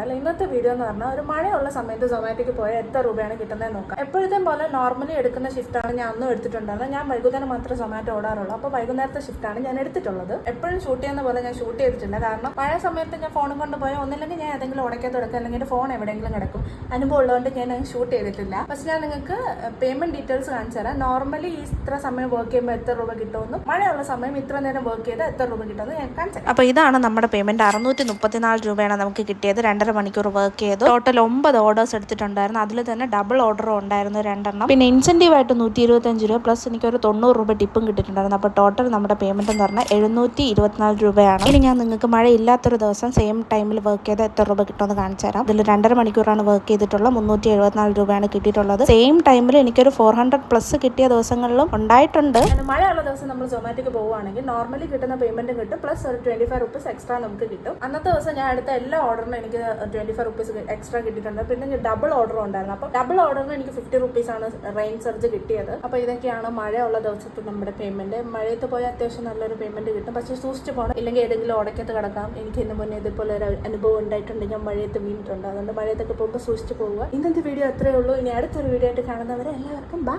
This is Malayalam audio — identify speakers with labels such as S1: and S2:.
S1: അല്ല ഇന്നത്തെ വീഡിയോ എന്ന് പറഞ്ഞാൽ ഒരു മഴയുള്ള സമയത്ത് സൊമാറ്റോക്ക് പോയാൽ എത്ര രൂപയാണ് കിട്ടുന്നത് നോക്കാം. എപ്പോഴത്തെ പോലെ നോർമലി എടുക്കുന്ന ഷിഫ്റ്റാണ് ഞാൻ അന്നും എടുത്തിട്ടുണ്ടായിരുന്നത്. ഞാൻ വൈകുന്നേരം മാത്രമേ സൊമാറ്റോ ഓടാറുള്ളൂ. അപ്പോൾ വൈകുന്നേരത്തെ ഷിഫ്റ്റാണ് ഞാൻ എടുത്തിട്ടുള്ളത്. എപ്പോഴും ഷൂട്ട് ചെയ്യുന്ന പോലെ ഞാൻ ഷൂട്ട് ചെയ്തിട്ടില്ല. കാരണം മഴ സമയത്ത് ഞാൻ ഫോണും കൊണ്ട് പോയാൽ ഒന്നില്ലെങ്കിൽ ഞാൻ ഏതെങ്കിലും ഉടക്കത്ത് കിടക്കും, അല്ലെങ്കിൽ എൻ്റെ ഫോൺ എവിടെയെങ്കിലും കിടക്കും. അനുഭവം ഉള്ളതുകൊണ്ട് ഞാൻ ഷൂട്ട് ചെയ്തിട്ടില്ല. പക്ഷെ ഞാൻ നിങ്ങൾക്ക് പേയ്മെന്റ് ഡീറ്റെയിൽസ് കാണിച്ചു തരാം. നോർമലി ഈ ഇത്ര സമയം വർക്ക് ചെയ്യുമ്പോൾ എത്ര രൂപ കിട്ടുമെന്നും മഴയുള്ള സമയം ഇത്ര നേരം വർക്ക് ചെയ്താൽ എത്ര രൂപ കിട്ടുമെന്ന് ഞാൻ കാണിച്ചു തരാം.
S2: അപ്പോൾ ഇതാണ് നമ്മുടെ പേയ്മെന്റ്. 634 രൂപയാണ് നമുക്ക് കിട്ടിയത്. 2.5 മണിക്കൂർ വർക്ക് ചെയ്തു. ടോട്ടൽ 9 ഓർഡേഴ്സ് എടുത്തിട്ടുണ്ടായിരുന്നു. അതിൽ തന്നെ ഡബിൾ ഓർഡറും ഉണ്ടായിരുന്നു 2 എണ്ണം. പിന്നെ ഇൻസെന്റീവ് ആയിട്ട് 125 രൂപ പ്ലസ് എനിക്കൊരു 90 രൂപ ടിപ്പും കിട്ടിയിട്ടുണ്ടായിരുന്നു. അപ്പോൾ ടോട്ടൽ നമ്മുടെ പേയ്മെന്റ് എന്ന് പറഞ്ഞാൽ 724 രൂപയാണ്. ഇനി ഞാൻ നിങ്ങൾക്ക് മഴ ഇല്ലാത്തൊരു ദിവസം സെയിം ടൈമിൽ വർക്ക് ചെയ്ത് എത്ര രൂപ കിട്ടുമെന്ന് കാണിച്ചു തരാം. ഇതിൽ 2.5 മണിക്കൂറാണ് വർക്ക് ചെയ്തിട്ടുള്ളത്. 374 രൂപയാണ് കിട്ടിയിട്ടുള്ളത്. സെയിം ടൈമിൽ എനിക്കൊരു 400 പ്ലസ് കിട്ടിയ ദിവസങ്ങളിലും ഉണ്ടായിട്ടുണ്ട്.
S1: മഴയുള്ള ദിവസം നമ്മൾ സൊമാറ്റോക്ക് പോവുകയാണെങ്കിൽ നോർമലി കിട്ടുന്ന പേയ്മെന്റ് കിട്ടും, പ്ലസ് ഒരു 25 റുപ്പീസ് എക്സ്ട്രാ നമുക്ക് കിട്ടും. അന്നത്തെ ദിവസം ഞാൻ എടുത്ത എല്ലാ ഓർഡറിനും എനിക്ക് 25 റുപ്പീസ് എക്സ്ട്രാ കിട്ടിയിട്ടുണ്ട്. പിന്നെ ഡബിൾ ഓർഡറും ഉണ്ടായിരുന്നു. അപ്പോൾ ഡബിൾ ഓർഡറിന് എനിക്ക് 50 റുപ്പീസ് ആണ് റെയിൻ സർജ് കിട്ടിയത്. അപ്പോൾ ഇതൊക്കെയാണ് മഴയുള്ള ദിവസത്തെ നമ്മുടെ പേയ്മെന്റ്. മഴയത്ത് പോയാൽ അത്യാവശ്യം നല്ലൊരു പേയ്മെന്റ് കിട്ടും. പക്ഷേ സൂക്ഷിച്ച് പോകണം, ഇല്ലെങ്കിൽ ഏതെങ്കിലും ഉടക്കത്ത് കിടക്കാം. എനിക്ക് ഇന്ന് മുന്നേ ഇതുപോലെ ഒരു അനുഭവം ഉണ്ടായിട്ടുണ്ട്. ഞാൻ മഴയത്ത് വീണിട്ടുണ്ട്. അതുകൊണ്ട് മഴയത്തൊക്കെ പോകുമ്പോൾ സൂക്ഷിച്ച് പോവുക. ഇന്നത്തെ വീഡിയോ അത്രയേ ഉള്ളൂ. ഇനി അടുത്തൊരു വീഡിയോ ആയിട്ട് കാണുന്നവരെ എല്ലാവർക്കും ബൈ.